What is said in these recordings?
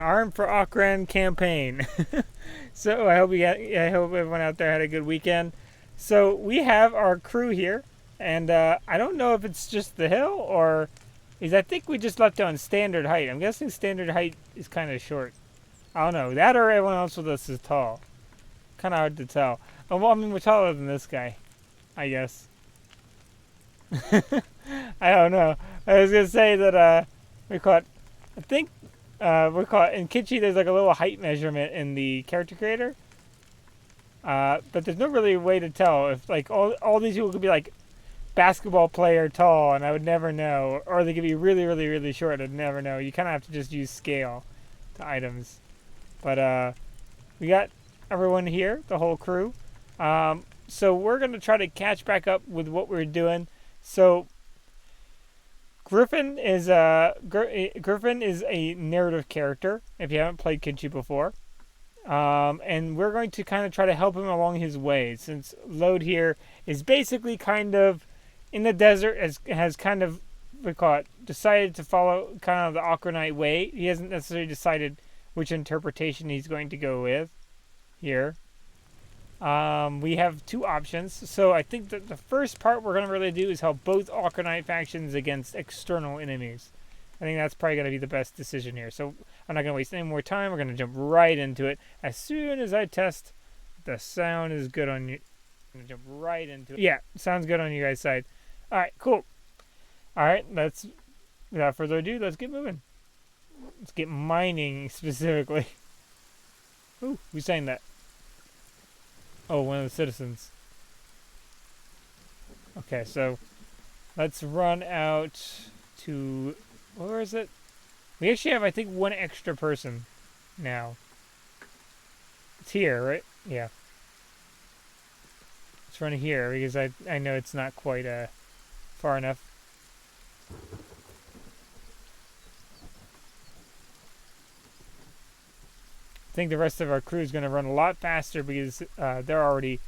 Armed for Okran campaign. So I hope everyone out there had a good weekend. So we have our crew here, and I don't know if it's just the hill or is I think we just left it on standard height. I'm guessing standard height is kind of short. I don't know that or everyone else with us is tall. Kind of hard to tell. Oh, well, I mean we're taller than this guy, I guess. I don't know. I was gonna say that we caught. I think we caught in Kenshi. There's like a little height measurement in the character creator. But there's no really way to tell if like all these people could be like basketball player tall, and I would never know, or they could be really really really short. I'd never know. You kind of have to just use scale to items. But we got everyone here, the whole crew. So we're gonna try to catch back up with what we're doing. So Griffin is a narrative character. If you haven't played Kenshi before, and we're going to kind of try to help him along his way. Since Lode here is basically kind of in the desert, has kind of we call it decided to follow kind of the Okranite way. He hasn't necessarily decided which interpretation he's going to go with here. We have two options. So I think that the first part we're going to really do is help both Okranite factions against external enemies. I think that's probably going to be the best decision here. So I'm not going to waste any more time. We're going to jump right into it. As soon as I test the sound is good on you. I'm going to jump right into it. Yeah, sounds good on you guys' side. All right, cool. All right, without further ado, let's get moving. Let's get mining specifically. Ooh, who's saying that? Oh, one of the citizens. Okay, so let's run out to... Where is it? We actually have, I think, one extra person now. It's here, right? Yeah. Let's run here because I know it's not quite far enough. I think the rest of our crew is going to run a lot faster because they're already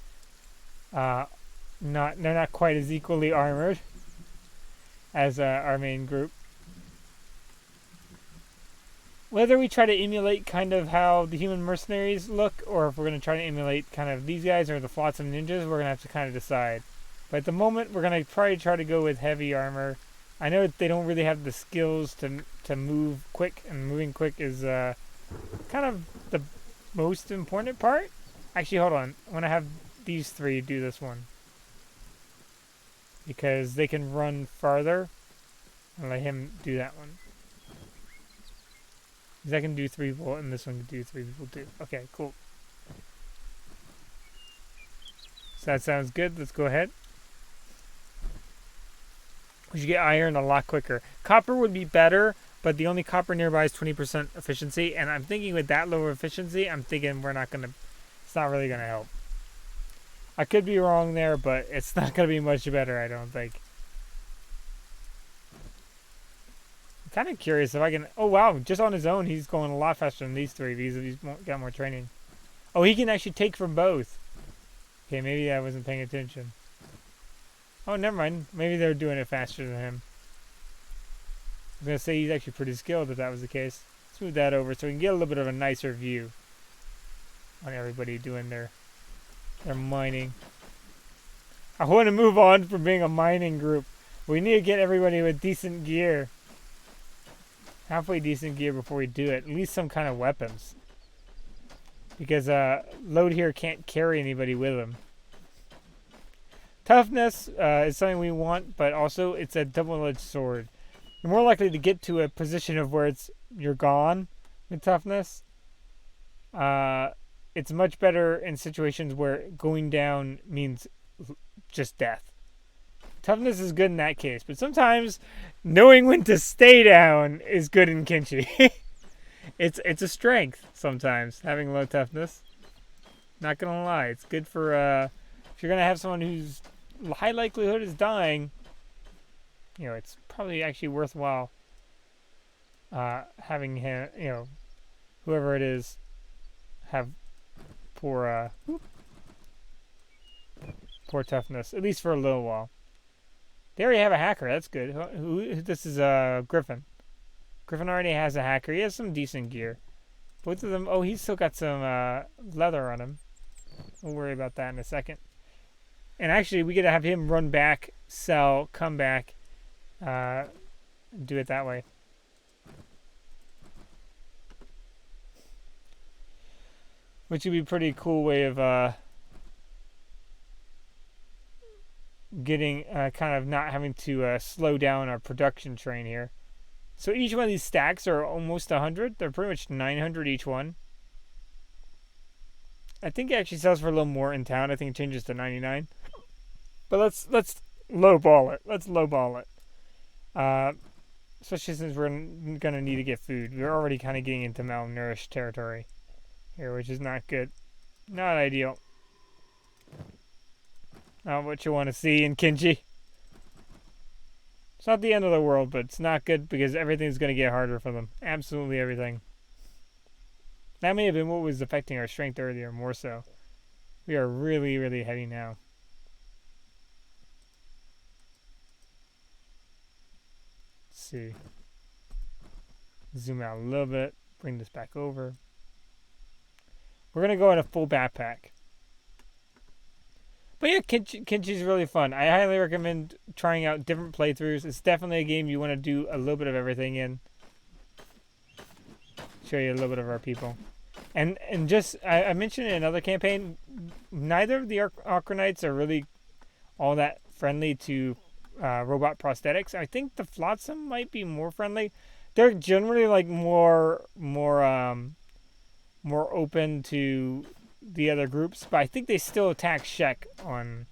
not quite as equally armored as our main group. Whether we try to emulate kind of how the human mercenaries look, or if we're going to try to emulate kind of these guys or the flotsam ninjas, we're going to have to kind of decide. But at the moment, we're going to probably try to go with heavy armor. I know that they don't really have the skills to move quick, and moving quick is kind of the most important part. Actually, hold on. I want to have these three do this one because they can run farther. And let him do that one. Because I can do 3 people, and this one can do 3 people too. Okay, cool. So that sounds good. Let's go ahead. We should get iron a lot quicker. Copper would be better, but the only copper nearby is 20% efficiency, and I'm thinking with that lower efficiency, I'm thinking it's not really gonna help. I could be wrong there, but it's not gonna be much better, I don't think. I'm kind of curious if I can. Oh wow, just on his own, he's going a lot faster than these three because he's got more training. Oh, he can actually take from both. Okay, maybe I wasn't paying attention. Oh, never mind. Maybe they're doing it faster than him. I was going to say he's actually pretty skilled if that was the case. Let's move that over so we can get a little bit of a nicer view on everybody doing their mining. I want to move on from being a mining group. We need to get everybody with decent gear. Halfway decent gear before we do it. At least some kind of weapons. Because Lode here can't carry anybody with him. Toughness is something we want, but also it's a double-edged sword. You're more likely to get to a position of where you're gone with toughness. It's much better in situations where going down means just death. Toughness is good in that case, but sometimes knowing when to stay down is good in Kenshi. It's a strength sometimes, having low toughness. Not gonna lie, it's good for if you're gonna have someone whose high likelihood is dying. You know, it's probably actually worthwhile having him, whoever it is, have poor toughness, at least for a little while. They already have a hacker. That's good. This is Griffin. Griffin already has a hacker. He has some decent gear. Both of them. Oh, he's still got some leather on him. We'll worry about that in a second. And actually, we get to have him run back, sell, come back, do it that way. Which would be a pretty cool way of getting kind of not having to slow down our production train here. So each one of these stacks are almost 100. They're pretty much 900 each one. I think it actually sells for a little more in town. I think it changes to 99. But let's lowball it. Let's lowball it. Especially since we're gonna need to get food. We're already kind of getting into malnourished territory here, which is not good. Not ideal. Not what you want to see in Kenshi. It's not the end of the world, but it's not good because everything's going to get harder for them. Absolutely everything. That may have been what was affecting our strength earlier, more so. We are really, really heavy now. Let's see. Zoom out a little bit. Bring this back over. We're going to go in a full backpack. But yeah, Kenshi's really fun. I highly recommend trying out different playthroughs. It's definitely a game you want to do a little bit of everything in. Show you a little bit of our people. And just, I mentioned in another campaign, neither of the Okranites are really all that friendly to robot prosthetics. I think the Flotsam might be more friendly. They're generally like more open to the other groups, but I think they still attack Shek on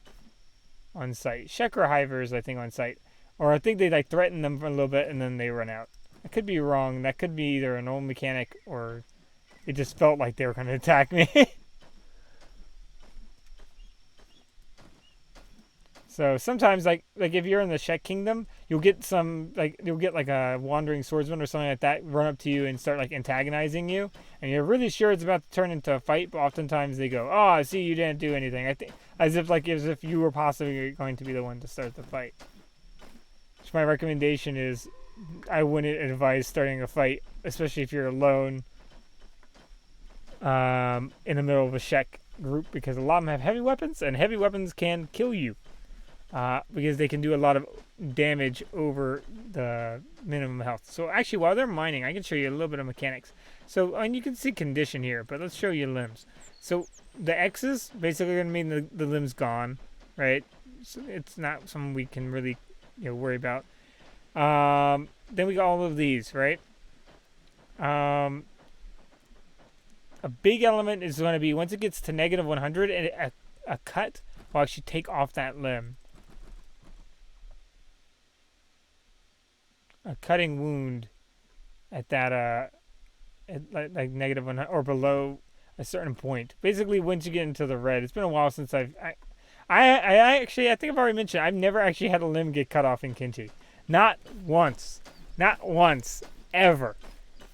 sight. Shek or Hivers, I think, on sight. Or I think they like threaten them for a little bit and then they run out. I could be wrong. That could be either an old mechanic or it just felt like they were going to attack me. So sometimes, like if you're in the Shek Kingdom, you'll get a wandering swordsman or something like that run up to you and start like antagonizing you, and you're really sure it's about to turn into a fight. But oftentimes they go, "Oh, I see you didn't do anything." I think as if you were possibly going to be the one to start the fight. Which my recommendation is, I wouldn't advise starting a fight, especially if you're alone in the middle of a Shek group, because a lot of them have heavy weapons, and heavy weapons can kill you. Because they can do a lot of damage over the minimum health. So actually, while they're mining, I can show you a little bit of mechanics. So, and you can see condition here, but let's show you limbs. So the X's basically going to mean the limb's gone, right? So it's not something we can really worry about. Then we got all of these, right? A big element is going to be once it gets to negative 100, and a cut will actually take off that limb. A cutting wound at that at like negative 100 or below a certain point. Basically, once you get into the red, it's been a while since I think I've already mentioned I've never actually had a limb get cut off in Kenshi. Not once, ever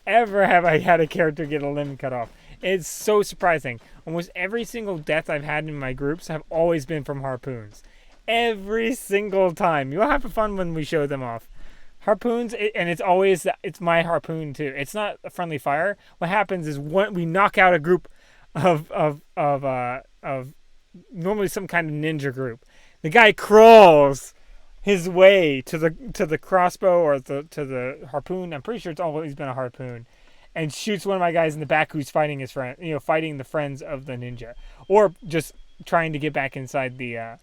have I had a character get a limb cut off. It's so surprising. Almost every single death I've had in my groups have always been from harpoons. Every single time. You'll have fun when we show them off. Harpoons, and it's my harpoon too. It's not a friendly fire. What happens is we knock out a group of normally some kind of ninja group. The guy crawls his way to the crossbow or to the harpoon. I'm pretty sure it's always been a harpoon, and shoots one of my guys in the back who's fighting his friend. Fighting the friends of the ninja, or just trying to get back inside the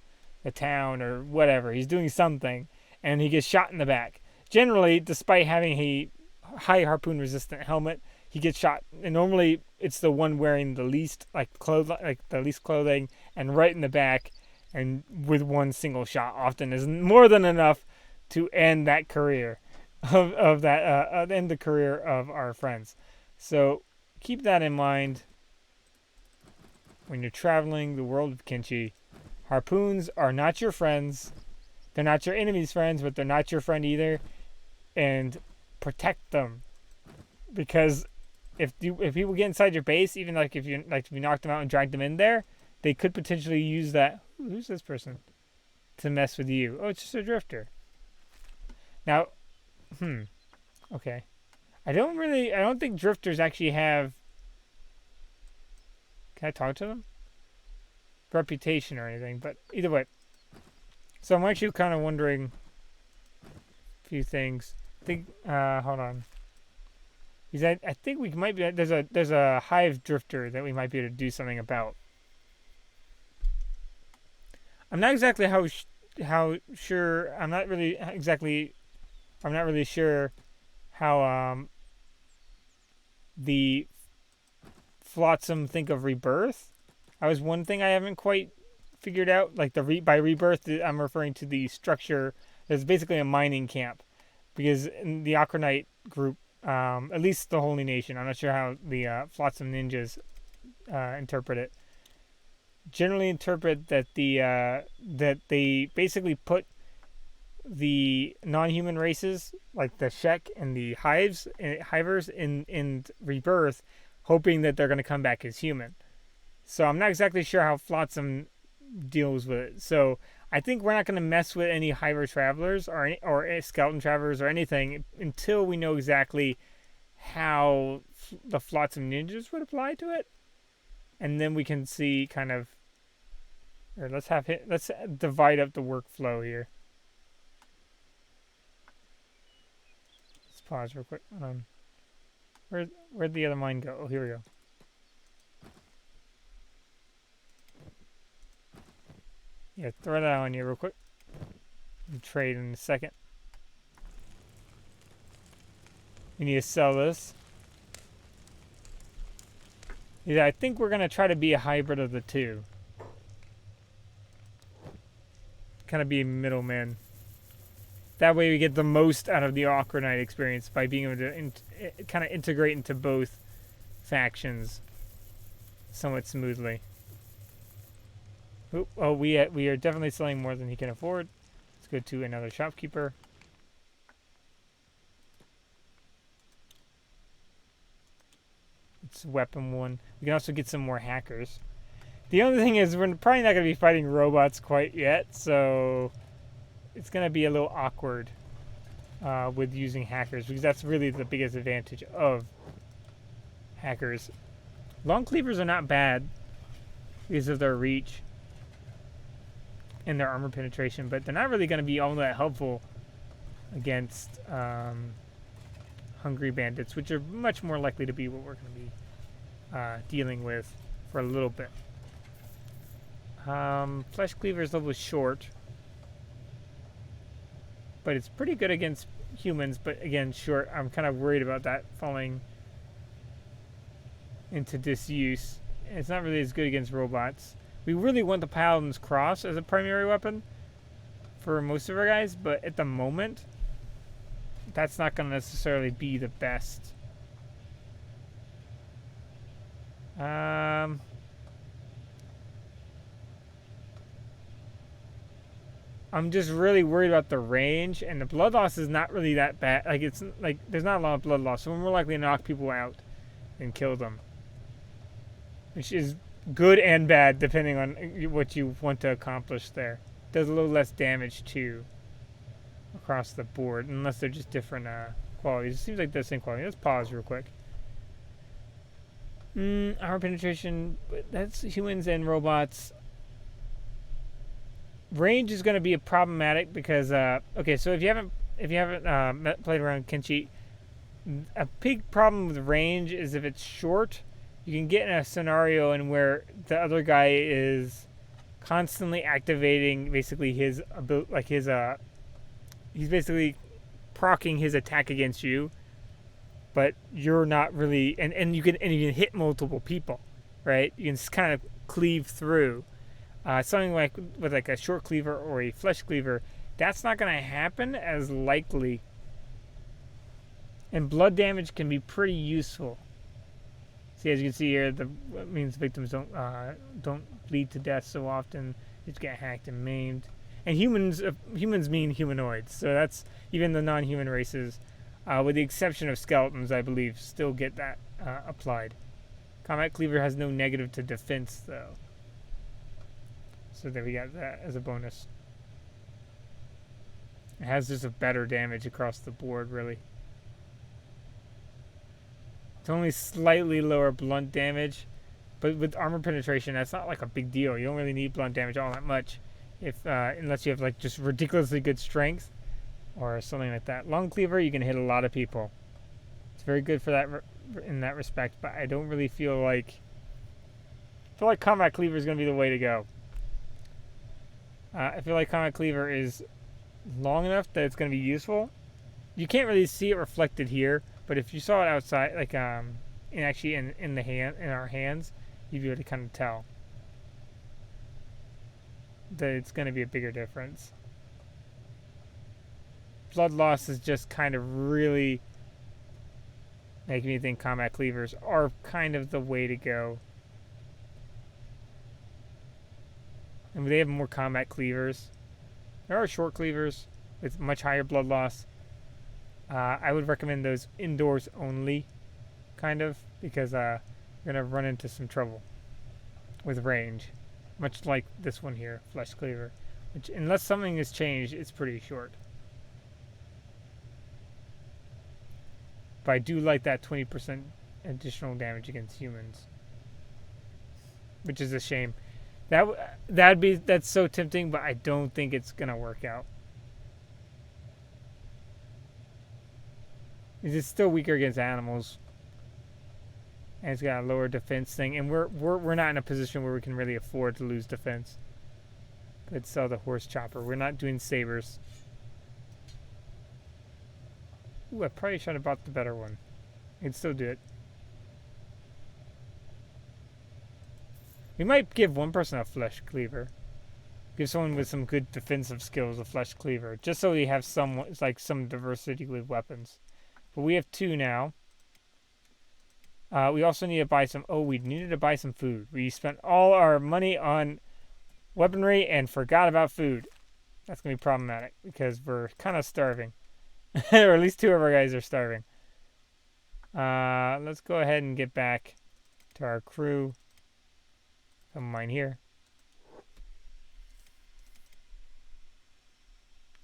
town or whatever. He's doing something, and he gets shot in the back. Generally, despite having a high harpoon resistant helmet, he gets shot. And normally, it's the one wearing the least clothing, and right in the back, and with one single shot, often is more than enough to end that career end the career of our friends. So keep that in mind when you're traveling the world of Kenshi. Harpoons are not your friends. They're not your enemy's friends, but they're not your friend either. And protect them, because if people get inside your base, even if you knock them out and drag them in there, they could potentially use that. Who's this person? To mess with you. Oh, it's just a drifter. Now, okay. I don't think drifters actually have Can I talk to them? Reputation or anything, but either way. So I'm actually kind of wondering a few things. Hold on. I think we might be. There's a hive drifter that we might be able to do something about. I'm not exactly how sure. I'm not really sure how the Flotsam think of rebirth. That was one thing I haven't quite figured out. Like by rebirth, I'm referring to the structure. It's basically a mining camp, because in the Okranite group, at least the Holy Nation, I'm not sure how the Flotsam ninjas interpret it. Generally interpret that that they basically put the non-human races like the Shek and the hivers in rebirth, hoping that they're going to come back as human. So I'm not exactly sure how Flotsam deals with it. So I think we're not going to mess with any hiver travelers or skeleton travelers or anything until we know exactly how the Flotsam ninjas would apply to it, and then we can see kind of. Or let's divide up the workflow here. Let's pause real quick. Where'd the other mine go? Oh, here we go. Yeah, throw that on you real quick. And trade in a second. We need to sell this. Yeah, I think we're gonna try to be a hybrid of the two. Kind of be a middleman. That way we get the most out of the Okranite experience by being able to kind of integrate into both factions somewhat smoothly. Oh, we are definitely selling more than he can afford. Let's go to another shopkeeper. It's weapon 1. We can also get some more hackers. The only thing is we're probably not going to be fighting robots quite yet, so it's going to be a little awkward with using hackers, because that's really the biggest advantage of hackers. Long cleavers are not bad because of their reach and their armor penetration, but they're not really going to be all that helpful against hungry bandits, which are much more likely to be what we're going to be dealing with for a little bit. Flesh Cleaver's level is short, but it's pretty good against humans, but again, short. I'm kind of worried about that falling into disuse. It's not really as good against robots. We really want the Paladin's Cross as a primary weapon for most of our guys, but at the moment, that's not going to necessarily be the best. I'm just really worried about the range, and the blood loss is not really that bad. Like, it's like there's not a lot of blood loss, so we're more likely to knock people out than kill them, which is good and bad depending on what you want to accomplish there. Does a little less damage too across the board, unless they're just different qualities. It seems like they're the same quality. Let's pause real quick. Armor penetration, that's humans and robots. Range is going to be problematic because okay, so if you haven't played around Kenshi, a big problem with range is if it's short, you can get in a scenario in where the other guy is constantly activating basically his he's basically proccing his attack against you, but you're not really, and you can hit multiple people, right? You can kind of cleave through. Something like with like a short cleaver or a flesh cleaver, that's not going to happen as likely. And blood damage can be pretty useful. See, as you can see here, that means victims don't bleed to death so often. They just get hacked and maimed. And humans mean humanoids, so that's even the non-human races, with the exception of skeletons, I believe, still get that applied. Combat cleaver has no negative to defense though. So there we got that as a bonus. It has just a better damage across the board, really. It's only slightly lower blunt damage, but with armor penetration, that's not like a big deal. You don't really need blunt damage all that much, if unless you have like just ridiculously good strength or something like that. Long cleaver, you can hit a lot of people. It's very good for that in that respect, but I don't really feel like combat cleaver is going to be the way to go. I feel like combat cleaver is long enough that it's going to be useful. You can't really see it reflected here, but if you saw it outside, like in our hands, you'd be able to kind of tell that it's going to be a bigger difference. Blood loss is just kind of really making me think combat cleavers are kind of the way to go. And they have more combat cleavers. There are short cleavers with much higher blood loss. I would recommend those indoors only, kind of, because you're going to run into some trouble with range. Much like this one here, Flesh Cleaver. Which, unless something has changed, it's pretty short. But I do like that 20% additional damage against humans. Which is a shame. That's so tempting, but I don't think it's gonna work out. It's still weaker against animals, and it's got a lower defense thing. And we're not in a position where we can really afford to lose defense. Let's sell the horse chopper. We're not doing sabers. Ooh, I probably should have bought the better one. I could still do it. We might give one person a flesh cleaver. Give someone with some good defensive skills a flesh cleaver, just so we have some diversity with weapons. But we have 2 now. We also need to buy some. Oh, we needed to buy some food. We spent all our money on weaponry and forgot about food. That's gonna be problematic because we're kind of starving, or at least 2 of our guys are starving. Let's go ahead and get back to our crew. Some of mine here.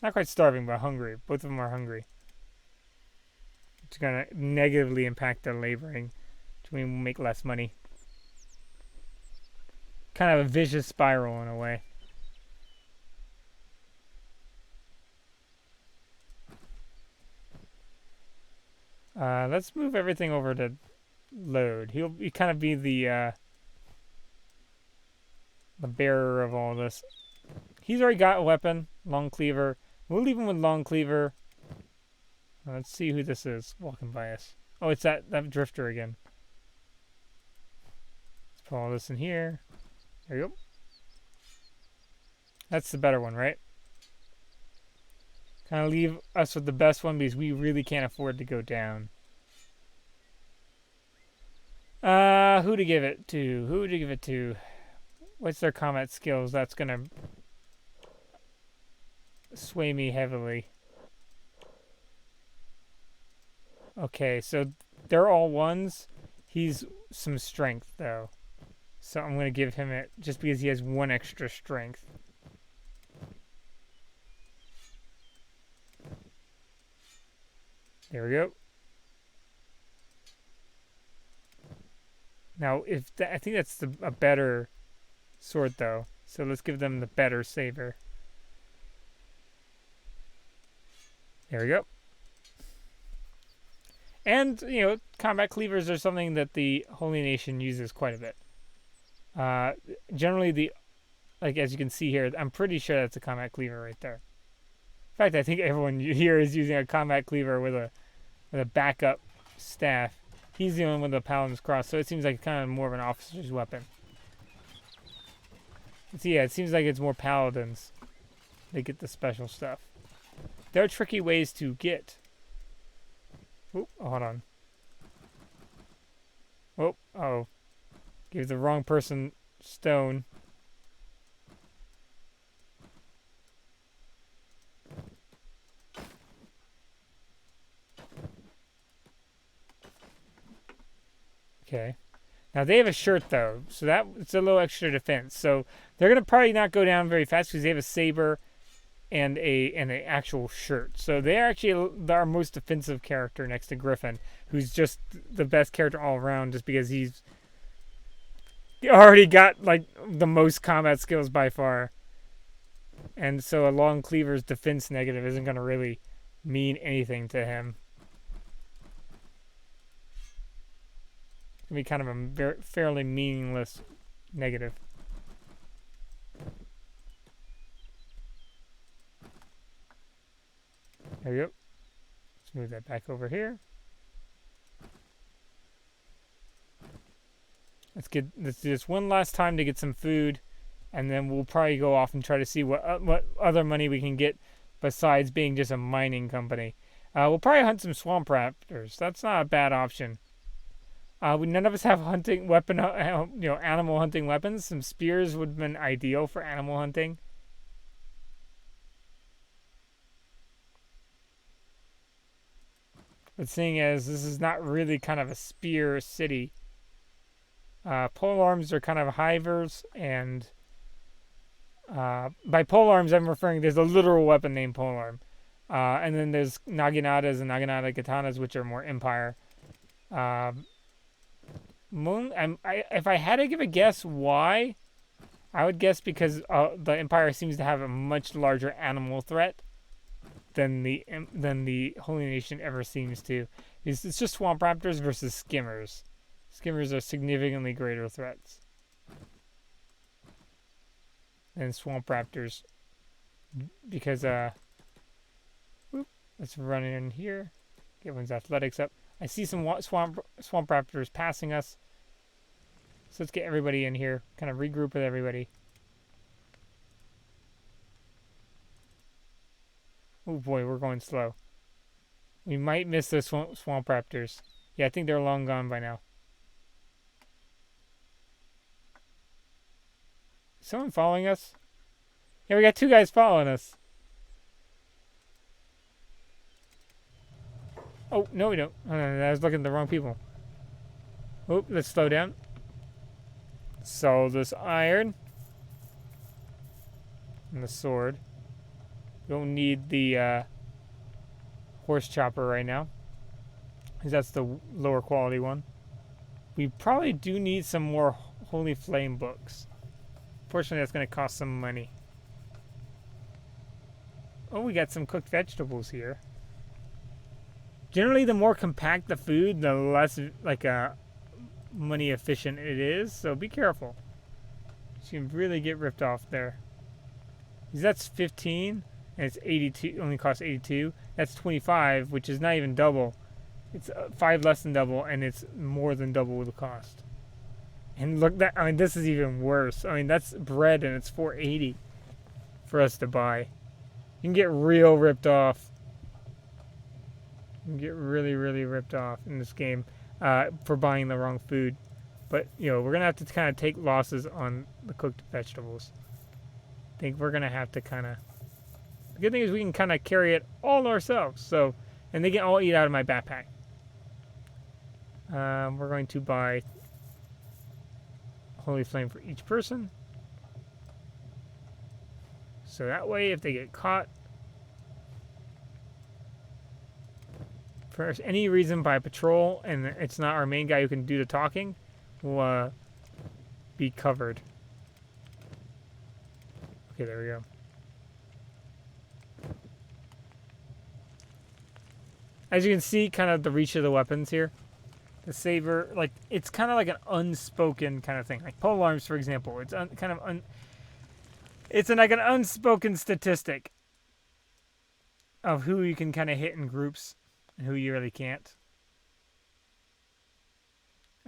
Not quite starving, but hungry. Both of them are hungry. It's going to negatively impact their laboring, which means we'll make less money. Kind of a vicious spiral in a way. Let's move everything over to load. He'll kind of be the bearer of all this. He's already got a weapon, long cleaver. We'll leave him with long cleaver. Let's see who this is walking by us. Oh, it's that drifter again. Let's put all this in here. There you go. That's the better one, right? Kind of leave us with the best one because we really can't afford to go down. Who to give it to? Who to give it to? What's their combat skills? That's gonna sway me heavily. Okay, so they're all 1s. He's some strength though, so I'm gonna give him it just because he has 1 extra strength. There we go. Now, I think that's a better sword though, so let's give them the better saber. There we go. And, combat cleavers are something that the Holy Nation uses quite a bit. Generally, as you can see here, I'm pretty sure that's a combat cleaver right there. In fact, I think everyone here is using a combat cleaver with a backup staff. He's the one with the Paladin's Cross, so it seems like kind of more of an officer's weapon. So yeah, it seems like it's more Paladins. They get the special stuff. There are tricky ways to get. Oh, hold on. Oh. Gave the wrong person stone. Okay. Now they have a shirt though, so it's a little extra defense. So they're gonna probably not go down very fast because they have a saber and an actual shirt. So they are actually our most defensive character next to Griffin, who's just the best character all around, just because he's He already got like the most combat skills by far, and so a long cleaver's defense negative isn't going to really mean anything to him. It's gonna be kind of a fairly meaningless negative. There we go. Let's move that back over here. Let's do this one last time to get some food, and then we'll probably go off and try to see what other money we can get besides being just a mining company. We'll probably hunt some swamp raptors. That's not a bad option. None of us have hunting weapon, animal hunting weapons. Some spears would have been ideal for animal hunting. But seeing as this is not really kind of a spear city, pole arms are kind of hivers, and by pole arms I'm referring there's a literal weapon named pole arm, and then there's naginatas and naginata katanas, which are more empire. If I had to give a guess why, I would guess because the empire seems to have a much larger animal threat than the Holy Nation ever seems to. It's just swamp raptors versus skimmers. Skimmers are significantly greater threats than swamp raptors because let's run in here. Get everyone's athletics up. I see some swamp raptors passing us. So let's get everybody in here. Kind of regroup with everybody. Oh boy, we're going slow. We might miss those swamp raptors. Yeah, I think they're long gone by now. Is someone following us? Yeah, we got two guys following us. Oh, no we don't. I was looking at the wrong people. Oh, let's slow down. So this iron. And the sword. We don't need the horse chopper right now, because that's the lower quality one. We probably do need some more Holy Flame books. Fortunately, that's going to cost some money. Oh, we got some cooked vegetables here. Generally, the more compact the food, the less money efficient it is. So be careful. You can really get ripped off there. Because that's 15, and it's 82. Only costs 82. That's 25, which is not even double. It's 5 less than double, and it's more than double the cost. And look, this is even worse. That's bread, and it's 480 for us to buy. You can get real ripped off. You can get really, really ripped off in this game for buying the wrong food. But, we're going to have to kind of take losses on the cooked vegetables. I think we're going to have to kind of... The good thing is we can kind of carry it all ourselves. So, and they can all eat out of my backpack. We're going to buy Holy Flame for each person. So that way, if they get caught for any reason by patrol, and it's not our main guy who can do the talking, we'll be covered. Okay, there we go. As you can see, kind of the reach of the weapons here. The saber, it's kind of like an unspoken kind of thing. Like pole arms, for example, it's it's like an unspoken statistic of who you can kind of hit in groups and who you really can't.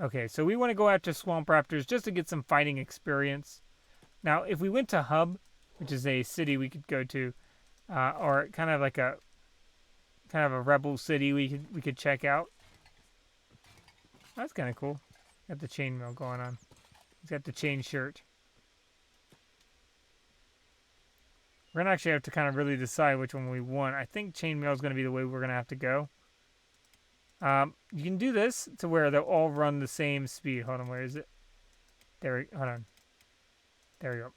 Okay, so we want to go after swamp raptors just to get some fighting experience. Now, if we went to Hub, which is a city we could go to, or kind of a rebel city we could check out. That's kind of cool. Got the chainmail going on. He's got the chain shirt. We're going to actually have to kind of really decide which one we want. I think chainmail is going to be the way we're going to have to go. You can do this to where they'll all run the same speed. Hold on, where is it? Hold on. There we go.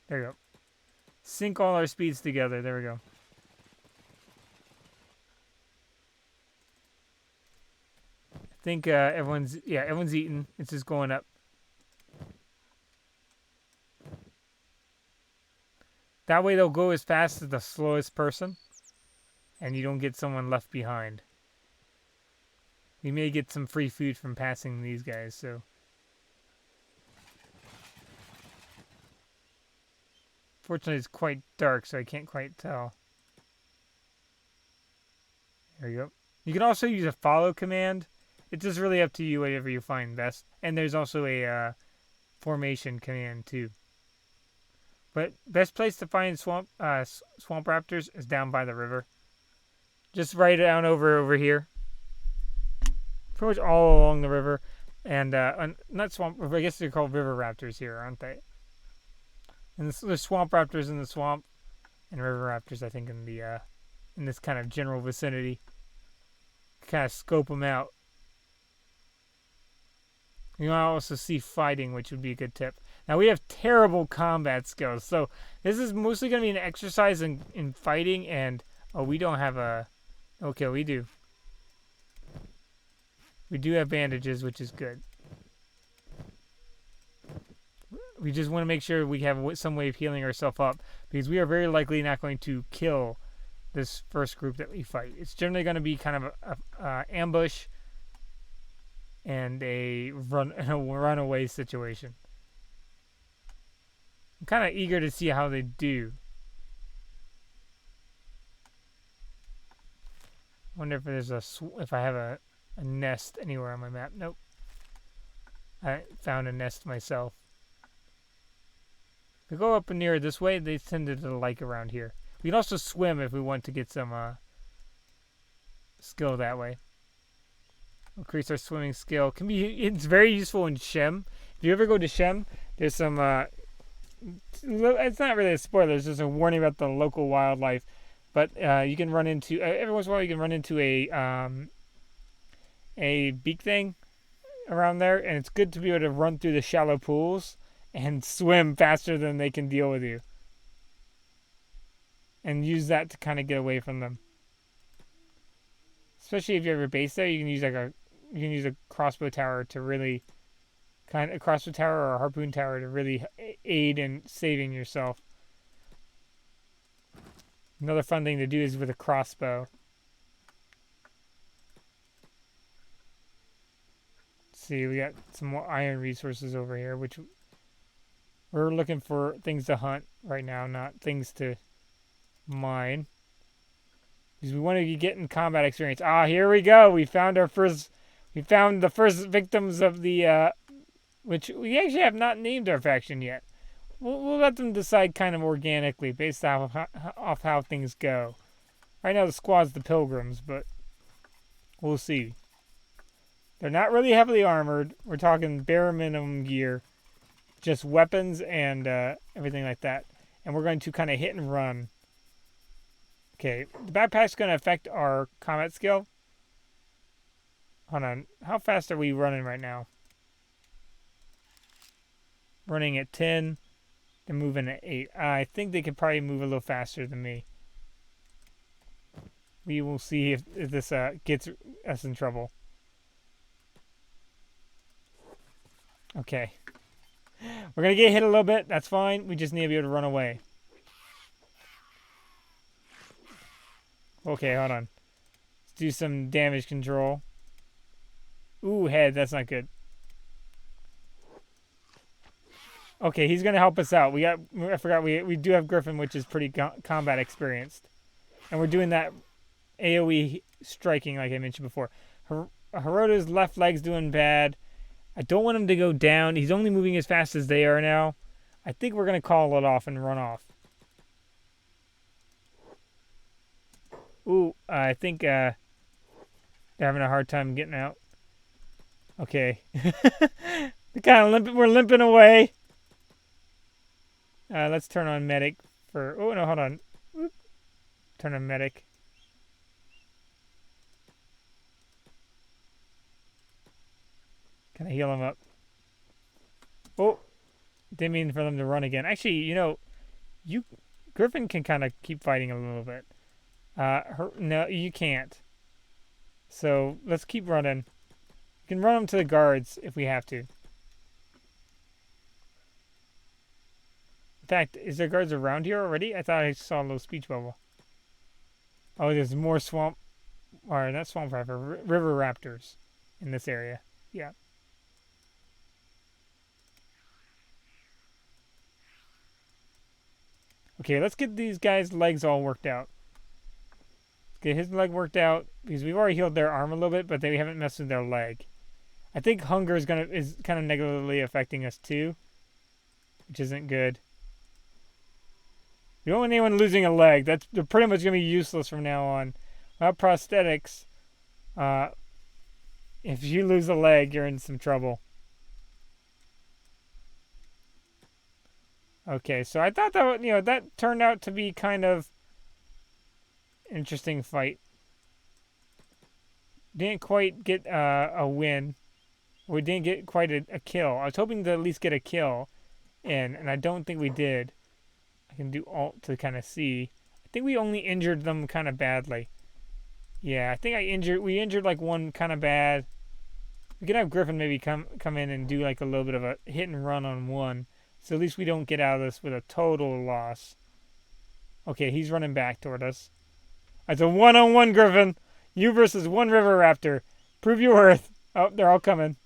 There we go. Sync all our speeds together. There we go. think everyone's eating. It's just going up. That way they'll go as fast as the slowest person, and you don't get someone left behind. We may get some free food from passing these guys, so. Fortunately, it's quite dark, so I can't quite tell. There you go. You can also use a follow command. It's just really up to you, whatever you find best. And there's also a formation command, too. But best place to find swamp raptors is down by the river. Just right down over here. Pretty much all along the river. And not swamp, I guess they're called river raptors here, aren't they? And there's swamp raptors in the swamp, and river raptors, I think, in this kind of general vicinity. Kind of scope them out. You might also see fighting, which would be a good tip. Now, we have terrible combat skills, so this is mostly going to be an exercise in fighting, and, oh, we don't have a... Okay, we do. We do have bandages, which is good. We just want to make sure we have some way of healing ourselves up, because we are very likely not going to kill this first group that we fight. It's generally going to be kind of a ambush and a runaway situation. I'm kind of eager to see how they do. Wonder if there's if I have a nest anywhere on my map. Nope. I found a nest myself. If we go up and near this way, they tend to like around here. We can also swim if we want to get some skill that way. Increase our swimming skill. It's very useful in Shem. If you ever go to Shem, there's some it's not really a spoiler, it's just a warning about the local wildlife. But you can run into every once in a while you can run into a beak thing around there, and it's good to be able to run through the shallow pools and swim faster than they can deal with you. And use that to kind of get away from them. Especially if you have a base there, you can use a crossbow tower to really a crossbow tower or a harpoon tower to really aid in saving yourself. Another fun thing to do is with a crossbow. Let's see, we got some more iron resources over here, which we're looking for things to hunt right now, not things to mine. Because we want to get in combat experience. Ah, here we go. We found the first victims of the which we actually have not named our faction yet. We'll let them decide kind of organically based off how things go. Right now the squad's the Pilgrims, but we'll see. They're not really heavily armored. We're talking bare minimum gear. Just weapons and everything like that. And we're going to kind of hit and run. Okay, the backpack's going to affect our combat skill. Hold on. How fast are we running right now? Running at 10. They're moving at 8. I think they could probably move a little faster than me. We will see if this gets us in trouble. Okay. We're going to get hit a little bit. That's fine. We just need to be able to run away. Okay, hold on. Let's do some damage control. Ooh, head. That's not good. Okay, he's going to help us out. I forgot we do have Griffin, which is pretty combat experienced. And we're doing that AoE striking like I mentioned before. Hirota's left leg's doing bad. I don't want him to go down. He's only moving as fast as they are now. I think we're going to call it off and run off. Ooh, I think they're having a hard time getting out. Okay. We're limping away. Let's turn on medic for... Oh, no, hold on. Whoop. Turn on medic. Can I heal him up? Oh, didn't mean for them to run again. Actually, you know, Griffin can kind of keep fighting a little bit. No, you can't. So let's keep running. can run them to the guards if we have to. In fact, is there guards around here already? I thought I saw a little speech bubble. Oh, there's more swamp, or not swamp raptor, river raptors in this area. Yeah. Okay, let's get these guys' legs all worked out. Let's get his leg worked out because we've already healed their arm a little bit, but they haven't messed with their leg. I think hunger is kind of negatively affecting us too, which isn't good. We don't want anyone losing a leg. They're pretty much gonna be useless from now on. Without prosthetics, if you lose a leg, you're in some trouble. Okay, so I thought that that turned out to be kind of interesting fight. Didn't quite get a win. We didn't get quite a kill. I was hoping to at least get a kill in, and I don't think we did. I can do alt to kind of see. I think we only injured them kind of badly. Yeah, I think we injured like one kind of bad. We could have Griffin maybe come in and do like a little bit of a hit and run on one. So at least we don't get out of this with a total loss. Okay, he's running back toward us. It's a one-on-one, Griffin. You versus one river raptor. Prove your worth. Oh, they're all coming.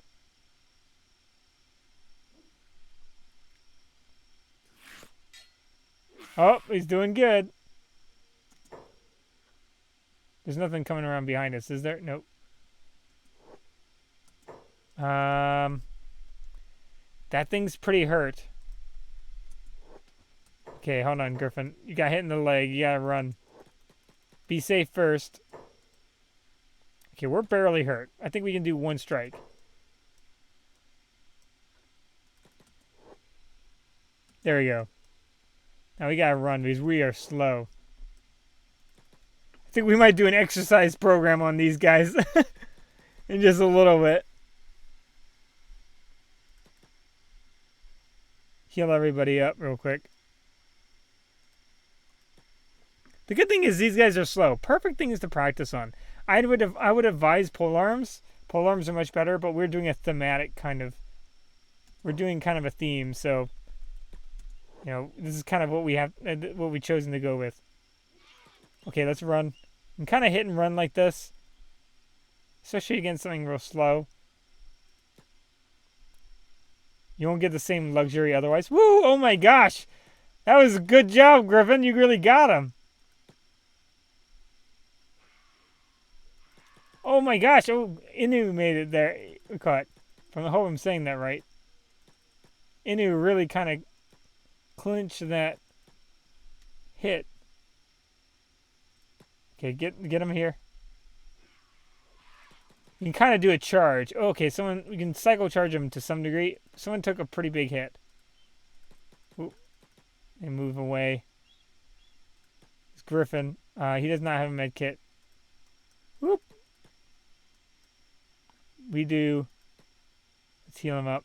Oh, he's doing good. There's nothing coming around behind us, is there? Nope. That thing's pretty hurt. Okay, hold on, Griffin. You got hit in the leg. You gotta run. Be safe first. Okay, we're barely hurt. I think we can do one strike. There we go. Now we gotta run because we are slow. I think we might do an exercise program on these guys in just a little bit. Heal everybody up real quick. The good thing is these guys are slow. Perfect things to practice on. I would advise polearms. Polearms are much better, but we're doing a thematic kind of. We're doing kind of a theme, so this is kind of what we've chosen to go with. Okay, let's run. And kind of hit and run like this, especially against something real slow. You won't get the same luxury otherwise. Woo! Oh my gosh, that was a good job, Griffin. You really got him. Oh my gosh! Oh, Inu made it there. Caught. I hope I'm saying that right. Inu really kind of clinched that hit. Okay, get him here. You can kind of do a charge. Oh, okay, we can cycle charge him to some degree. Someone took a pretty big hit. Ooh. And move away. It's Griffin. He does not have a med kit. Whoop. We do. Let's heal him up.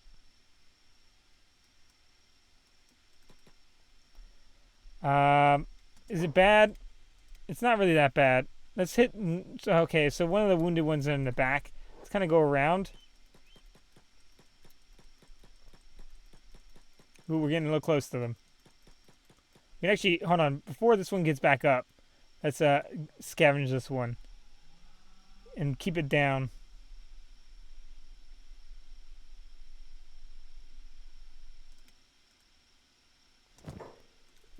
Is it bad? It's not really that bad. Let's hit. Okay, so one of the wounded ones are in the back. Let's kind of go around. Ooh, we're getting a little close to them. We can actually hold on before this one gets back up. Let's scavenge this one and keep it down.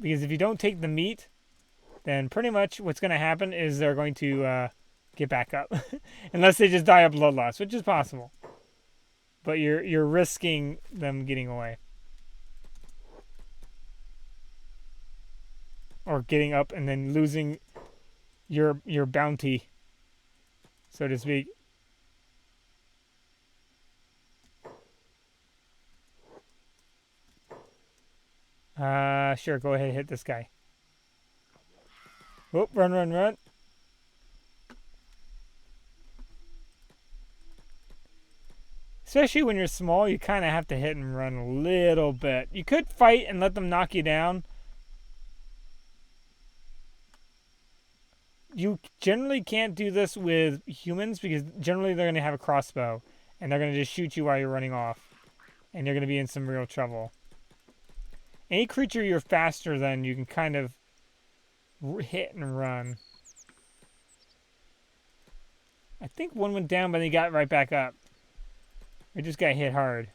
Because if you don't take the meat, then pretty much what's going to happen is they're going to get back up. Unless they just die of blood loss, which is possible. But you're risking them getting away. Or getting up and then losing your bounty, so to speak. Sure, go ahead and hit this guy. Whoop, run, run, run. Especially when you're small, you kind of have to hit and run a little bit. You could fight and let them knock you down. You generally can't do this with humans because generally they're going to have a crossbow. and they're going to just shoot you while you're running off. And you're going to be in some real trouble. Any creature you're faster than, you can kind of hit and run. I think one went down, but he got right back up. It just got hit hard.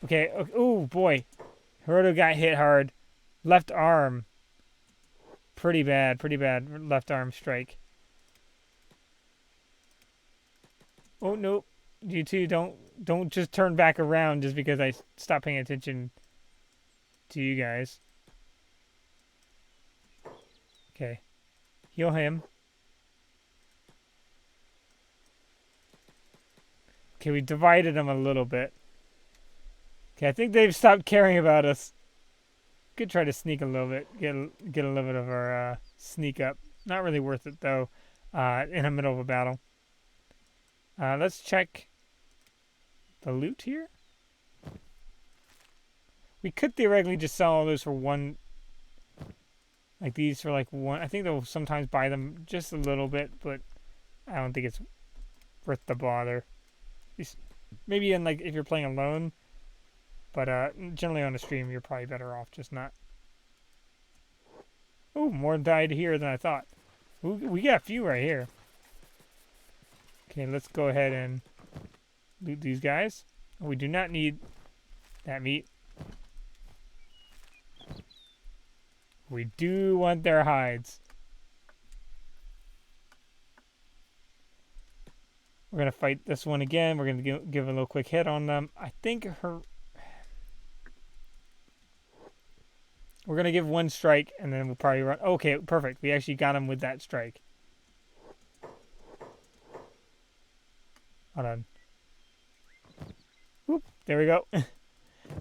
Okay. Oh, boy. Hiroto got hit hard. Left arm. Pretty bad. Pretty bad. Left arm strike. Oh, no. You two don't just turn back around just because I stopped paying attention to you guys. Okay. Heal him. Okay, we divided them a little bit. Okay, I think they've stopped caring about us. Could try to sneak a little bit. Get a little bit of our sneak up. Not really worth it, though, in the middle of a battle. Let's check the loot here. We could theoretically just sell all those for one. Like these for like one. I think they'll sometimes buy them just a little bit, but I don't think it's worth the bother. Maybe in like if you're playing alone, but generally on a stream you're probably better off just not. Oh, more died here than I thought. Ooh, we got a few right here. Okay, let's go ahead and loot these guys. We do not need that meat. We do want their hides. We're going to fight this one again. We're going to give a little quick hit on them. I think her... We're going to give one strike, and then we'll probably run... Okay, perfect. We actually got him with that strike. Hold on. Whoop, there we go.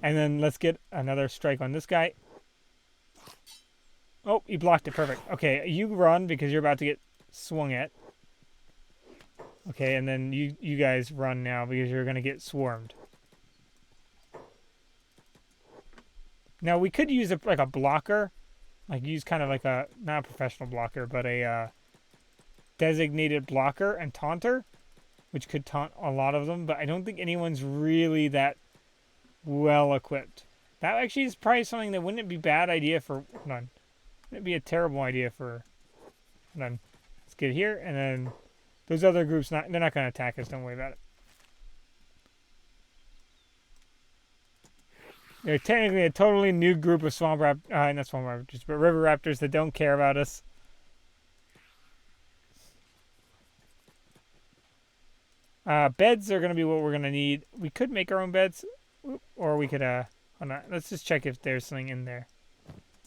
And then let's get another strike on this guy. Oh, he blocked it. Perfect. Okay, you run because you're about to get swung at. Okay, and then you guys run now because you're going to get swarmed. Now, we could use like a blocker. Like use kind of like a, not a professional blocker, but a designated blocker and taunter, which could taunt a lot of them, but I don't think anyone's really that well equipped. That actually is probably something that wouldn't be a bad idea for... Hold on. It'd be a terrible idea for... Hold on. Let's get here, and then those other groups, they're not going to attack us. Don't worry about it. They're technically a totally new group of not swamp raptors, but river raptors that don't care about us. Beds are going to be what we're going to need. We could make our own beds, or we could, hold on. Let's just check if there's something in there.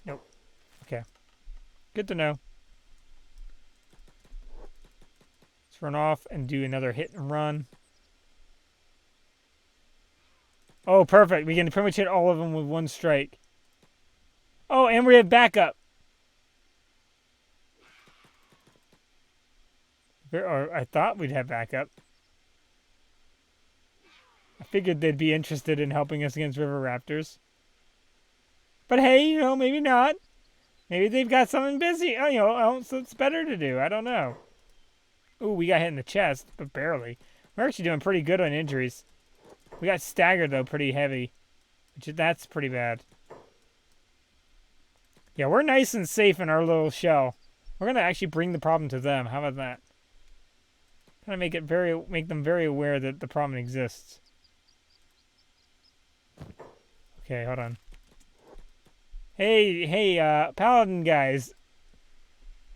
Nope. Okay. Good to know. Let's run off and do another hit and run. Oh, perfect. We can pretty much hit all of them with one strike. Oh, and we have backup. Or I thought we'd have backup. I figured they'd be interested in helping us against river raptors. But hey, maybe not. Maybe they've got something busy. So it's better to do. I don't know. Ooh, we got hit in the chest, but barely. We're actually doing pretty good on injuries. We got staggered, though, pretty heavy. That's pretty bad. Yeah, we're nice and safe in our little shell. We're going to actually bring the problem to them. How about that? Kind of make them very aware that the problem exists. Okay, hold on. Hey, Paladin guys.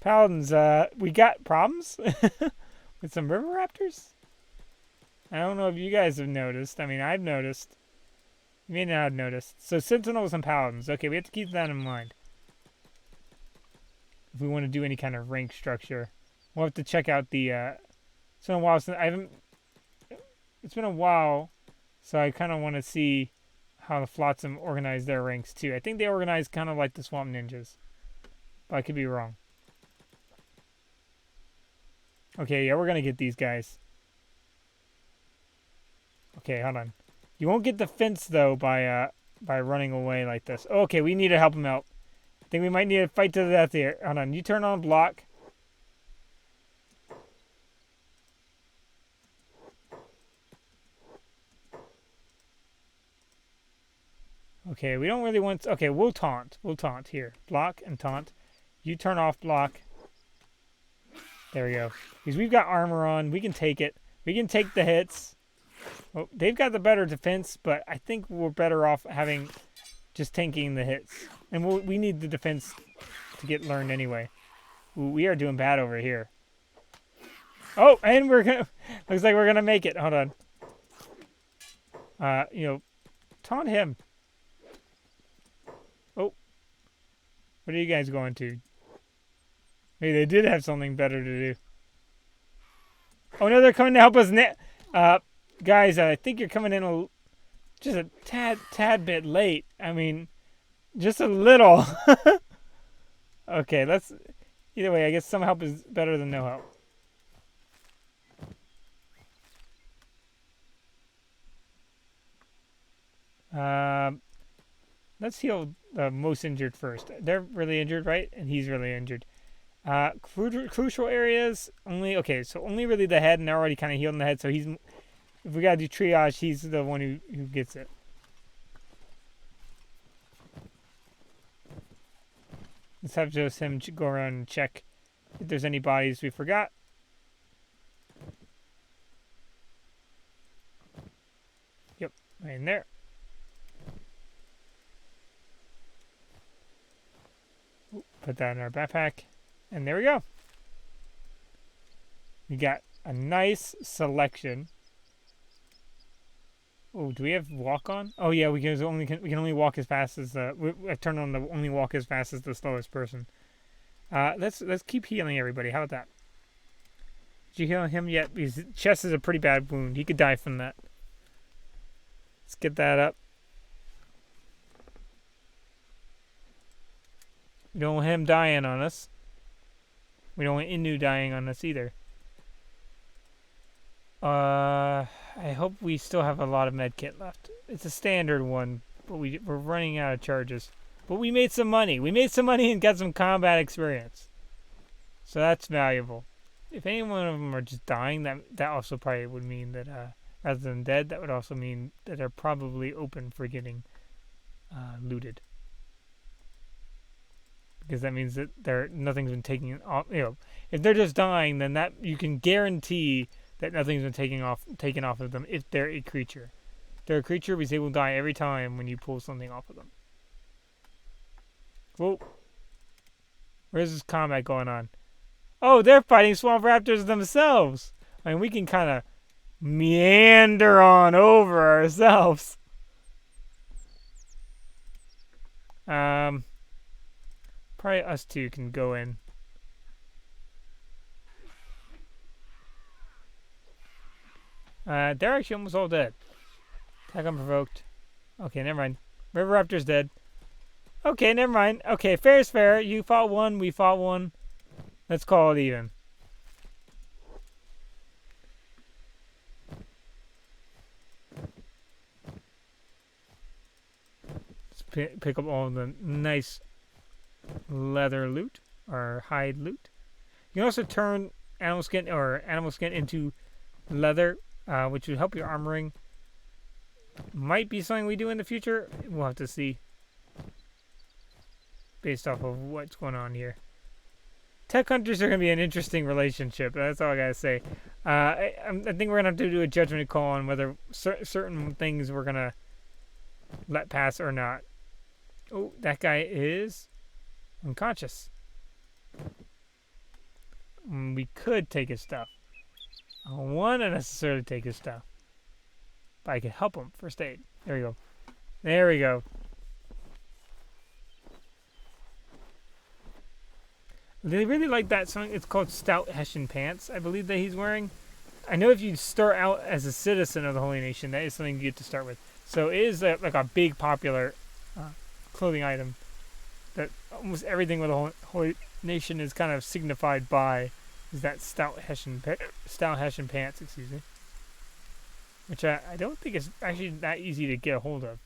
Paladins, we got problems with some river raptors? I don't know if you guys have noticed. I mean, I've noticed. You may not have noticed. So, Sentinels and Paladins. Okay, we have to keep that in mind. If we want to do any kind of rank structure. We'll have to check out the, it's been a while since it's been a while, so I kind of want to see how the Flotsam organize their ranks, too. I think they organize kind of like the Swamp Ninjas. But I could be wrong. Okay, yeah, we're going to get these guys. Okay, hold on. You won't get the fence, though, by running away like this. Okay, we need to help him out. I think we might need to fight to the death here. Hold on, you turn on block. Okay, we don't really want... Okay, we'll taunt. We'll taunt. Here. Block and taunt. You turn off block. There we go. Because we've got armor on. We can take it. We can take the hits. Oh, they've got the better defense, but I think we're better off having just tanking the hits. And we need the defense to get learned anyway. Ooh, we are doing bad over here. Oh, and we're gonna... Looks like we're gonna make it. Hold on. You know, taunt him. Oh. What are you guys going to? Maybe they did have something better to do. Oh no, they're coming to help us. Guys, I think you're coming in just a tad bit late. I mean, just a little. Okay, let's... Either way, I guess some help is better than no help. Let's heal the most injured first. They're really injured, right? And he's really injured. Crucial areas only. Okay, so only really the head, and they're already kind of healed in the head. So he's... If we gotta do triage, he's the one who gets it. Let's have just him go around and check if there's any bodies we forgot. Yep, right in there. Ooh, put that in our backpack. And there we go. We got a nice selection. Oh, do we have walk on? Oh yeah, we can only walk as fast as the... I turn on the only walk as fast as the slowest person. Let's keep healing everybody. How about that? Did you heal him yet? Because his chest is a pretty bad wound. He could die from that. Let's get that up. We don't want him dying on us. We don't want Inu dying on us either. I hope we still have a lot of medkit left. It's a standard one, but we're running out of charges. But we made some money. We made some money and got some combat experience. So that's valuable. If any one of them are just dying, that also probably would mean that, rather than dead, that would also mean that they're probably open for getting looted. Because that means that nothing's been taken off. You know, if they're just dying, then that you can guarantee that nothing's been taken off of them if they're a creature. If they're a creature, we say will die every time when you pull something off of them. Whoa. Where's this combat going on? Oh, they're fighting swamp raptors themselves. I mean, we can kind of meander on over ourselves. Probably us two can go in. They're actually almost all dead. Attack unprovoked. Okay, never mind. River Raptor's dead. Okay, never mind. Okay, fair is fair. You fought one, we fought one. Let's call it even. Let's pick up all the nice leather loot, or hide loot. You can also turn animal skin into leather, which would help your armoring. Might be something we do in the future. We'll have to see, based off of what's going on here. Tech hunters are going to be an interesting relationship. That's all I gotta say. I think we're gonna have to do a judgment call on whether certain things we're gonna let pass or not. Oh, that guy is unconscious. We could take his stuff. I don't want to necessarily take his stuff, but I could help him. First aid. There we go. There we go. They really like that song. It's called Stout Hessian Pants, I believe, that he's wearing. I know if you start out as a citizen of the Holy Nation, that is something you get to start with. So it is like a big popular clothing item that almost everything with the Holy Nation is kind of signified by, is that Stout Hessian Pants, excuse me. Which I don't think is actually that easy to get a hold of.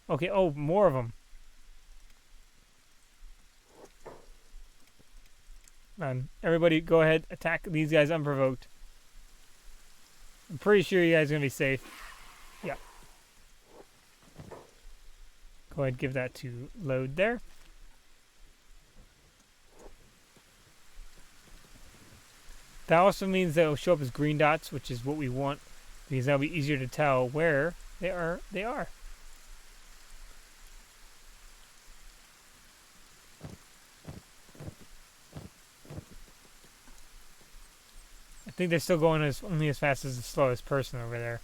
Okay, oh, more of them. Everybody go ahead, attack these guys unprovoked. I'm pretty sure you guys are going to be safe. Yeah. Go ahead and give that to load there. That also means that it'll show up as green dots, which is what we want, because that'll be easier to tell where they are. I think they're still going only as fast as the slowest person over there.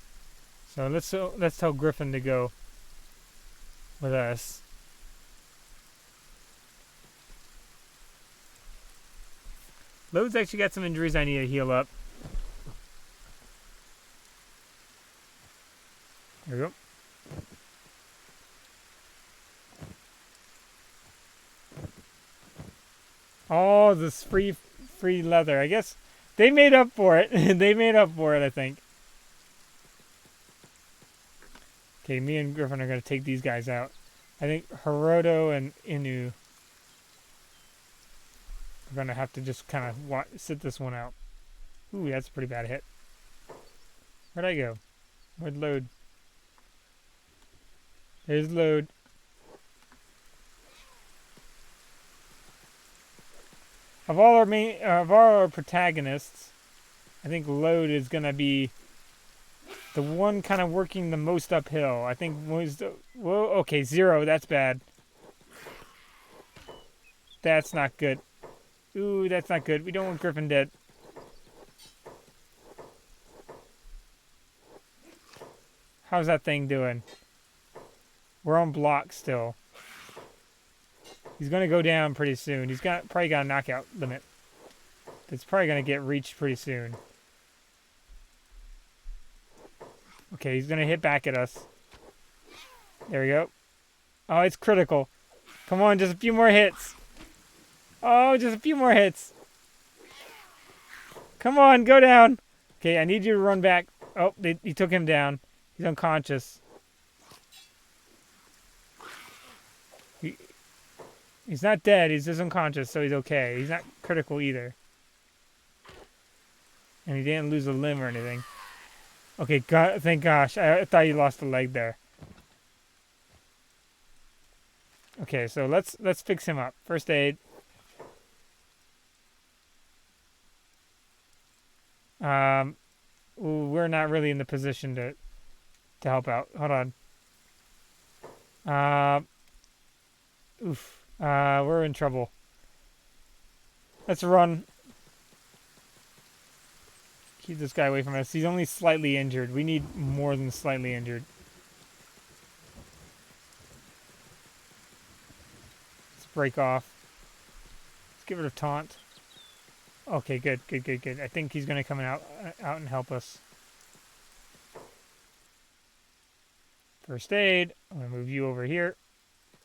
So let's tell Griffin to go with us. Lode's actually got some injuries I need to heal up. There we go. Oh, this free leather. I guess they made up for it. They made up for it, I think. Okay, me and Griffin are going to take these guys out. I think Hiroto and Inu are going to have to just kind of sit this one out. Ooh, that's a pretty bad hit. Where'd I go? Where'd load? There's load. Of all our protagonists, I think load is going to be the one kind of working the most uphill. I think whoa, okay, 0, that's bad. That's not good. Ooh, that's not good. We don't want Griffin dead. How's that thing doing? We're on block still. He's going to go down pretty soon. He's probably got a knockout limit. It's probably going to get reached pretty soon. Okay, he's going to hit back at us. There we go. Oh, it's critical. Come on, just a few more hits. Oh, just a few more hits. Come on, go down. Okay, I need you to run back. Oh, he took him down. He's unconscious. He's not dead. He's just unconscious, so he's okay. He's not critical either. And he didn't lose a limb or anything. Okay, God, thank gosh. I thought you lost a leg there. Okay, so let's fix him up. First aid. We're not really in the position to help out. Hold on. We're in trouble. Let's run. Keep this guy away from us. He's only slightly injured. We need more than slightly injured. Let's break off. Let's get rid of taunt. Okay, good. I think he's gonna come out and help us. First aid. I'm gonna move you over here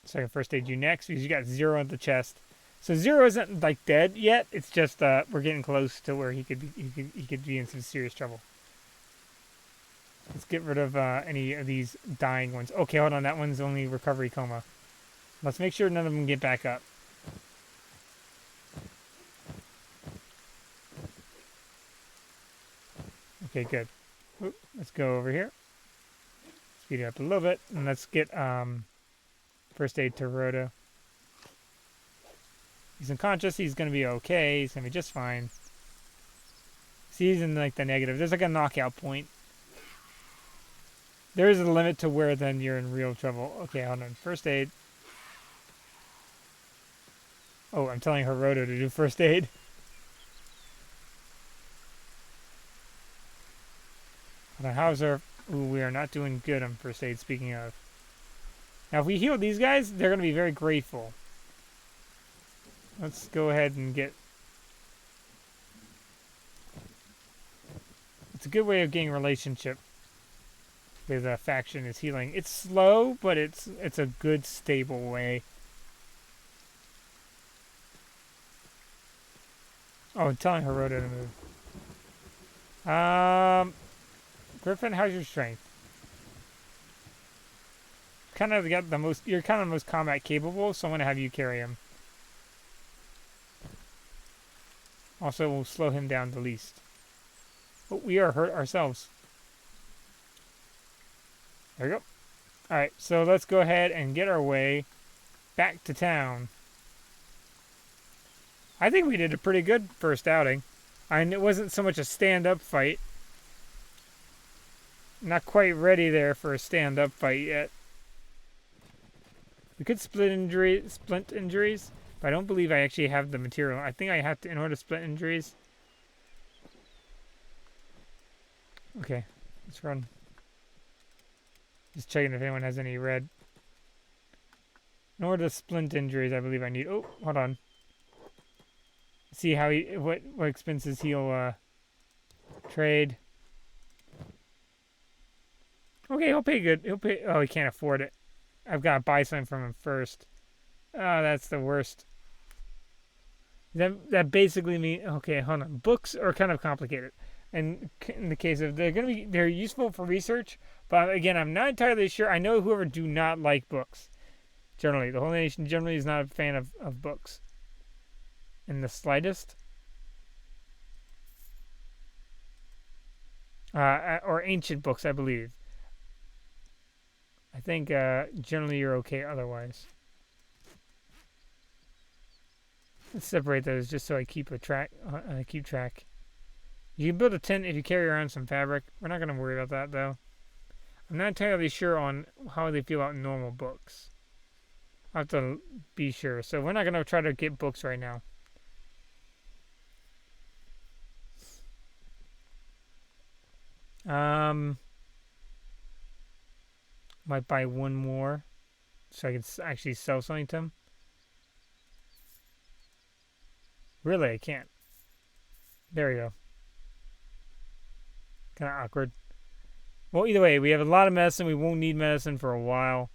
so I can first aid you next because you got 0 at the chest. So 0 isn't like dead yet. It's just we're getting close to where he could be in some serious trouble. Let's get rid of any of these dying ones. Okay, hold on. That one's only recovery coma. Let's make sure none of them get back up. Okay, good. Oop, let's go over here. Speed it up a little bit, and let's get first aid to Rhoda. He's unconscious. He's going to be okay. He's going to be just fine. See, he's in like the negative. There's like a knockout point. There is a limit to where then you're in real trouble. Okay, hold on. First aid. Oh, I'm telling Hiroto to do first aid. Hold on, how's our... Ooh, we are not doing good on first aid, speaking of. Now, if we heal these guys, they're going to be very grateful. Let's go ahead and get... It's a good way of getting relationship with a faction is healing. It's slow, but it's a good, stable way. Oh, I'm telling Hiroto to move. Griffin, how's your strength? Kind of got the most. You're kind of most combat capable, so I'm gonna have you carry him. Also, we'll slow him down the least. But we are hurt ourselves. There we go. Alright, so let's go ahead and get our way back to town. I think we did a pretty good first outing. And it wasn't so much a stand-up fight. Not quite ready there for a stand-up fight yet. We could splint injuries, but I don't believe I actually have the material. I think I have to, in order to split injuries. Okay, let's run. Just checking if anyone has any red. In order to splint injuries, I believe I need. Oh, hold on. See how what expenses he'll trade. Okay, he'll pay good. He'll pay. Oh, he can't afford it. I've got to buy something from him first. Oh, that's the worst. That basically means, okay, hold on. Books are kind of complicated, and in the case of they're useful for research, but again, I'm not entirely sure. I know whoever do not like books. Generally, the whole nation generally is not a fan of books, in the slightest. Or ancient books, I believe. I think generally you're okay otherwise. Let's separate those just so I keep track. You can build a tent if you carry around some fabric. We're not going to worry about that though. I'm not entirely sure on how they feel about normal books. I'll have to be sure. So we're not going to try to get books right now. Might buy one more so I can actually sell something to them. Really, I can't. There we go. Kind of awkward. Well, either way, we have a lot of medicine. We won't need medicine for a while.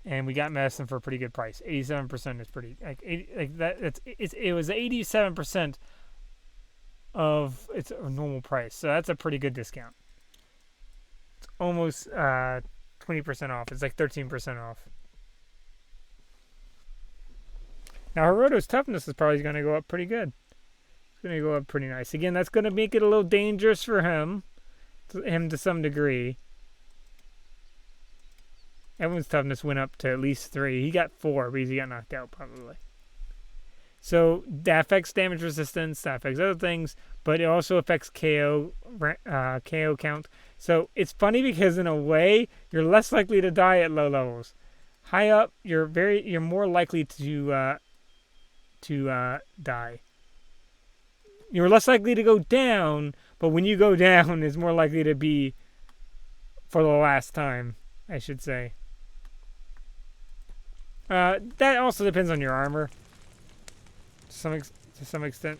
And we got medicine for a pretty good price. 87% is pretty it was 87% of its normal price. So that's a pretty good discount. It's almost 20% off. It's like 13% off. Now, Hiroto's toughness is probably going to go up pretty good. It's going to go up pretty nice. Again, that's going to make it a little dangerous for him to some degree. Everyone's toughness went up to at least 3. He got 4 because he got knocked out, probably. So that affects damage resistance, that affects other things, but it also affects KO count. So it's funny because in a way, you're less likely to die at low levels. High up, you're more likely to die. You're less likely to go down, but when you go down, it's more likely to be for the last time, I should say. That also depends on your armor, to some extent.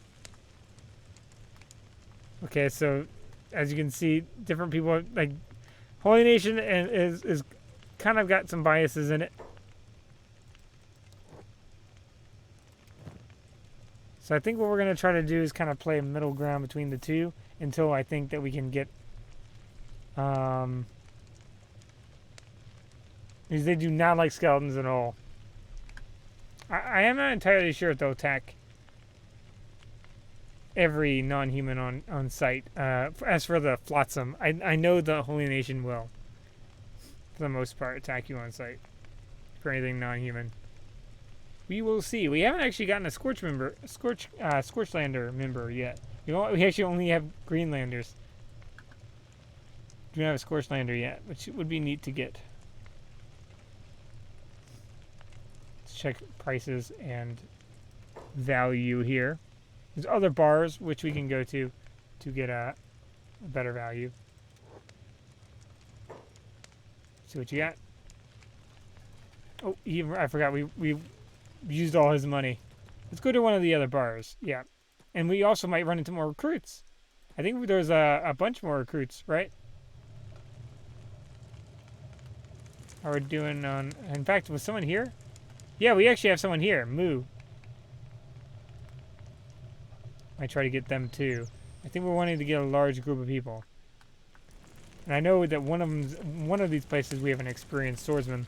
Okay, so as you can see, different people like Holy Nation and is kind of got some biases in it. So I think what we're going to try to do is kind of play a middle ground between the two until I think that we can get... because they do not like skeletons at all. I am not entirely sure if they'll attack every non-human on site. As for the Flotsam, I know the Holy Nation will, for the most part, attack you on site for anything non-human. We will see. We haven't actually gotten a Scorchlander member yet. We actually only have Greenlanders. We don't have a Scorchlander yet, which would be neat to get. Let's check prices and value here. There's other bars which we can go to get a better value. See what you got. Oh, I forgot we used all his money. Let's go to one of the other bars. Yeah. And we also might run into more recruits. I think there's a bunch more recruits, right? How are we doing on... In fact, was someone here? Yeah, we actually have someone here. Moo. I try to get them too. I think we're wanting to get a large group of people. And I know that one of these places we have an experienced swordsman.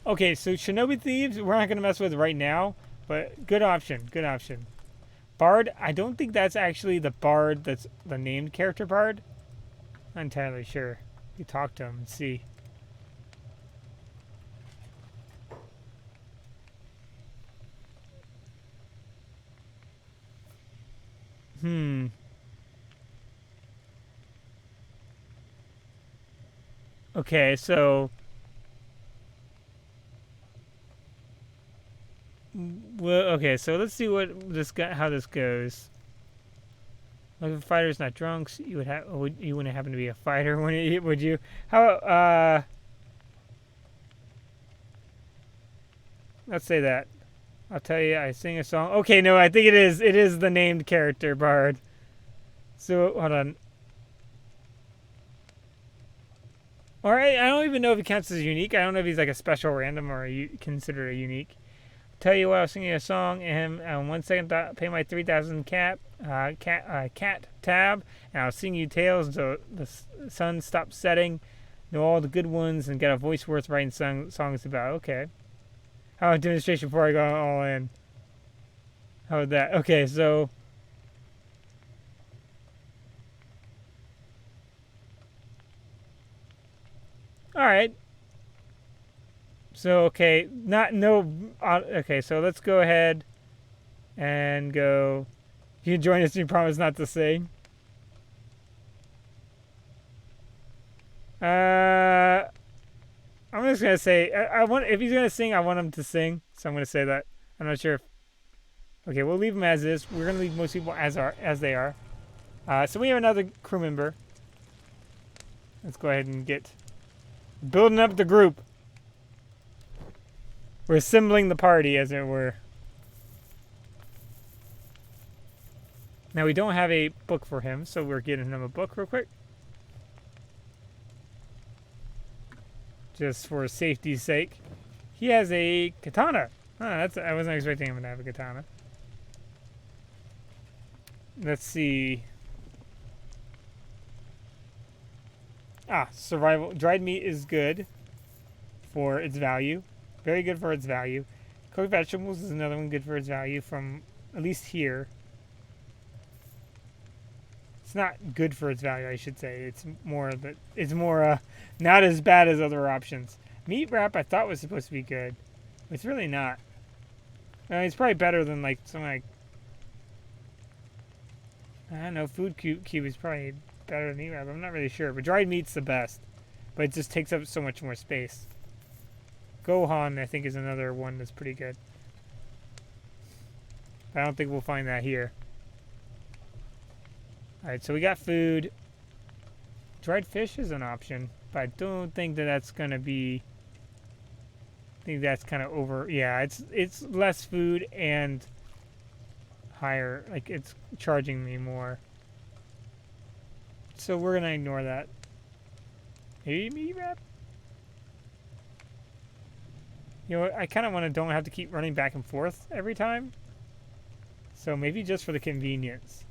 Okay, so Shinobi Thieves, we're not going to mess with right now, but good option, good option. Bard, I don't think that's actually the Bard that's the named character Bard. Not entirely sure. You talk to him and see. Hmm. Okay, so well, okay, so let's see what this guy, how this goes. Like if a fighter's not drunks, you would have you wouldn't happen to be a fighter, would you? How let's say that. I'll tell you, I sing a song. Okay, no, I think it is. It is the named character Bard. So hold on. All right, I don't even know if he counts as unique. I don't know if he's like a special random or considered a unique. Tell you what, I was singing a song and 1 second pay my 3,000 cat tab, and I'll sing you tales until the sun stops setting. Know all the good ones and get a voice worth writing songs about. Okay. How about demonstration before I go all in? How about that? Okay, so all right. So okay, not no. Okay, so let's go ahead and go. You can join us. You promise not to sing. I'm just gonna say I want if he's gonna sing, I want him to sing. So I'm gonna say that. I'm not sure if. Okay, we'll leave him as is. We're gonna leave most people as they are. So we have another crew member. Let's go ahead and get building up the group. We're assembling the party, as it were. Now, we don't have a book for him, so we're getting him a book real quick. Just for safety's sake. He has a katana. I wasn't expecting him to have a katana. Let's see. Survival. Dried meat is good for its value. Very good for its value. Cooked vegetables is another one good for its value from at least here. It's not good for its value, I should say. It's more not as bad as other options. Meat wrap I thought was supposed to be good. It's really not. It's probably better than like something like I don't know. Food cube is probably better than meat wrap. I'm not really sure, but dried meat's the best. But it just takes up so much more space. Gohan, I think, is another one that's pretty good. But I don't think we'll find that here. Alright, so we got food. Dried fish is an option, but I don't think that's going to be... I think that's kind of over... Yeah, it's less food and higher. Like, it's charging me more. So we're going to ignore that. Maybe meat wrap? You know what, I kind of don't have to keep running back and forth every time. So maybe just for the convenience.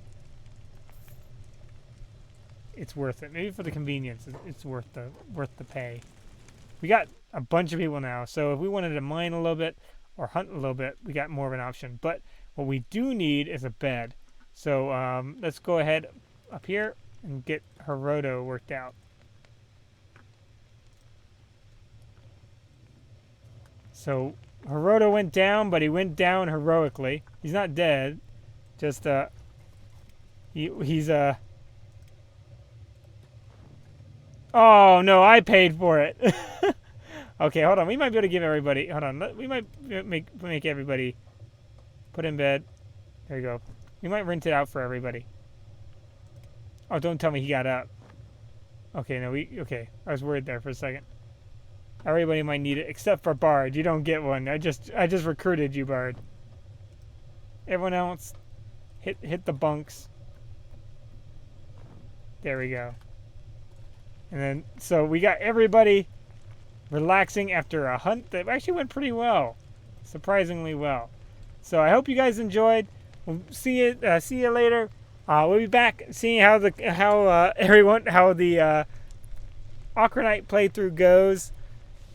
It's worth it. Maybe for the convenience, it's worth the pay. We got a bunch of people now, so if we wanted to mine a little bit or hunt a little bit, we got more of an option. But what we do need is a bed. So let's go ahead up here and get Hiroto worked out. So Hiroto went down, but he went down heroically. He's not dead. Just he's Oh no, I paid for it. Okay, hold on. We might be able to give everybody. Hold on. We might make everybody put in bed. There you go. We might rent it out for everybody. Oh, don't tell me he got up. Okay, no, okay. I was worried there for a second. Everybody might need it, except for Bard. You don't get one. I just recruited you, Bard. Everyone else, hit the bunks. There we go. And then, so we got everybody relaxing after a hunt that actually went pretty well, surprisingly well. So I hope you guys enjoyed. We'll see you later. We'll be back seeing how the Okranite playthrough goes.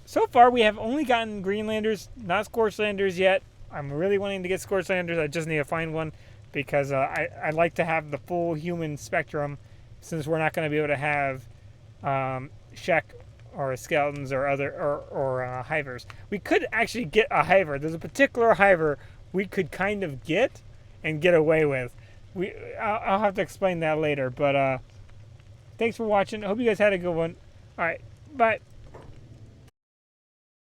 So far, we have only gotten Greenlanders, not Scorchlanders yet. I'm really wanting to get Scorchlanders. I just need to find one because I like to have the full human spectrum, since we're not going to be able to have Shek or skeletons or other or hivers. We could actually get a hiver. There's a particular hiver we could kind of get and get away with. I'll have to explain that later. But thanks for watching. I hope you guys had a good one. All right, bye.